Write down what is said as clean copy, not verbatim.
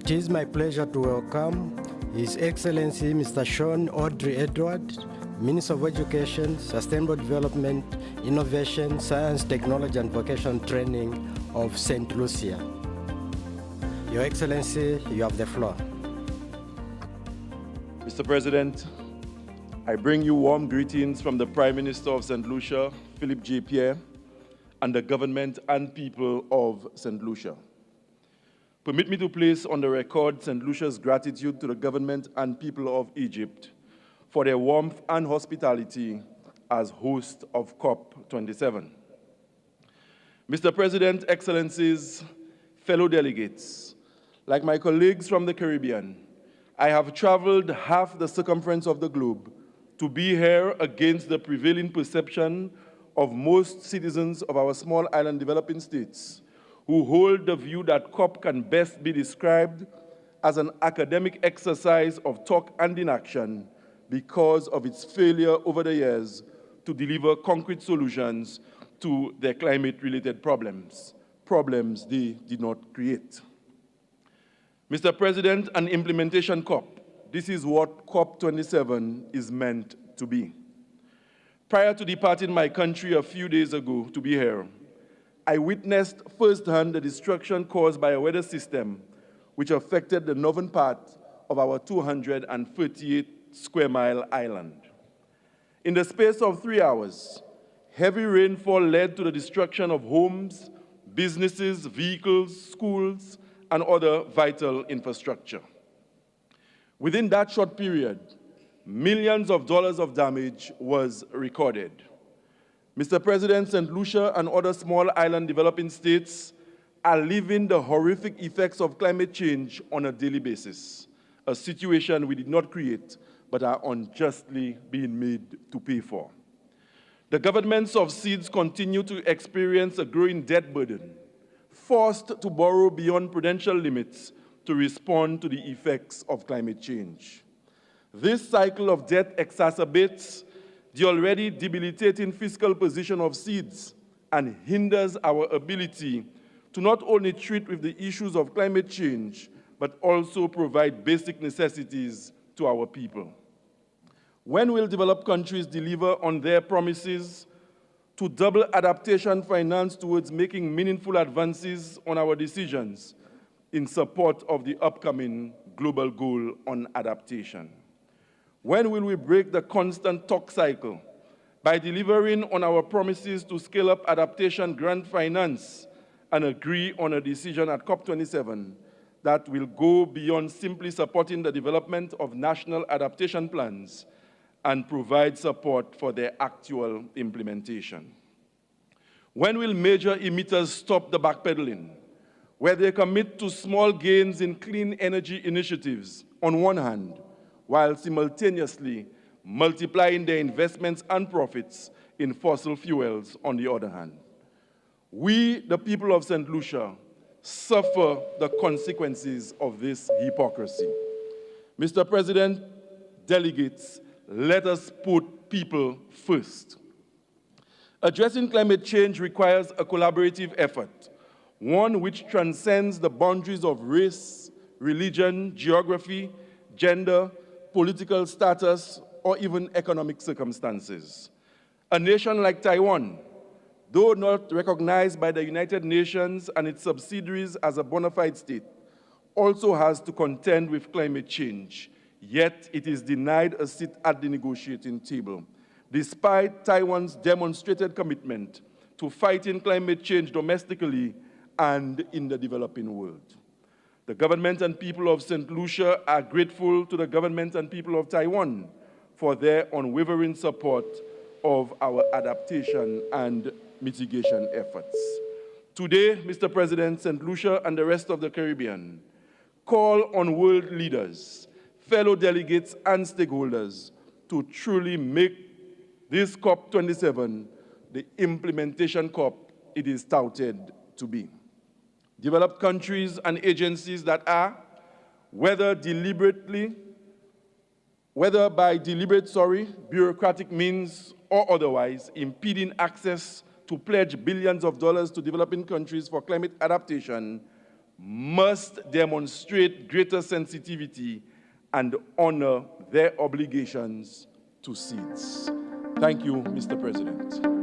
It is my pleasure to welcome His Excellency Mr. Shawn Andrey, Minister of Education, Sustainable Development, Innovation, Science, Technology and Vocational Training of St. Lucia. Your Excellency, you have the floor. Mr. President, I bring you warm greetings from the Prime Minister of St. Lucia, Philip J. Pierre, and the government and people of St. Lucia. Permit me to place on the record St. Lucia's gratitude to the government and people of Egypt for their warmth and hospitality as host of COP27. Mr. President, Excellencies, fellow delegates, like my colleagues from the Caribbean, I have traveled half the circumference of the globe to be here against the prevailing perception of most citizens of our small island developing states who hold the view that COP can best be described as an academic exercise of talk and inaction because of its failure over the years to deliver concrete solutions to their climate-related problems they did not create. Mr. President, an implementation COP, this is what COP27 is meant to be. Prior to departing my country a few days ago to be here, I witnessed firsthand the destruction caused by a weather system which affected the northern part of our 238 square mile island. In the space of 3 hours, heavy rainfall led to the destruction of homes, businesses, vehicles, schools, and other vital infrastructure. Within that short period, millions of dollars of damage was recorded. Mr. President, St. Lucia and other small island developing states are living the horrific effects of climate change on a daily basis, a situation we did not create but are unjustly being made to pay for. The governments of SEEDS continue to experience a growing debt burden, forced to borrow beyond prudential limits to respond to the effects of climate change. This cycle of debt exacerbates the already debilitating fiscal position of SEEDS and hinders our ability to not only treat with the issues of climate change, but also provide basic necessities to our people. When will developed countries deliver on their promises to double adaptation finance towards making meaningful advances on our decisions in support of the upcoming global goal on adaptation? When will we break the constant talk cycle by delivering on our promises to scale up adaptation grant finance and agree on a decision at COP27 that will go beyond simply supporting the development of national adaptation plans and provide support for their actual implementation? When will major emitters stop the backpedaling, where they commit to small gains in clean energy initiatives on one hand, while simultaneously multiplying their investments and profits in fossil fuels on the other hand? We, the people of St. Lucia, suffer the consequences of this hypocrisy. Mr. President, delegates, let us put people first. Addressing climate change requires a collaborative effort, one which transcends the boundaries of race, religion, geography, gender, political status, or even economic circumstances. A nation like Taiwan, though not recognized by the United Nations and its subsidiaries as a bona fide state, also has to contend with climate change, yet it is denied a seat at the negotiating table, despite Taiwan's demonstrated commitment to fighting climate change domestically and in the developing world. The government and people of St. Lucia are grateful to the government and people of Taiwan for their unwavering support of our adaptation and mitigation efforts. Today, Mr. President, St. Lucia and the rest of the Caribbean call on world leaders, fellow delegates and stakeholders to truly make this COP27 the implementation COP it is touted to be. Developed countries and agencies that are, whether by deliberate, bureaucratic means or otherwise, impeding access to pledge billions of dollars to developing countries for climate adaptation, must demonstrate greater sensitivity and honor their obligations to seeds. Thank you, Mr. President.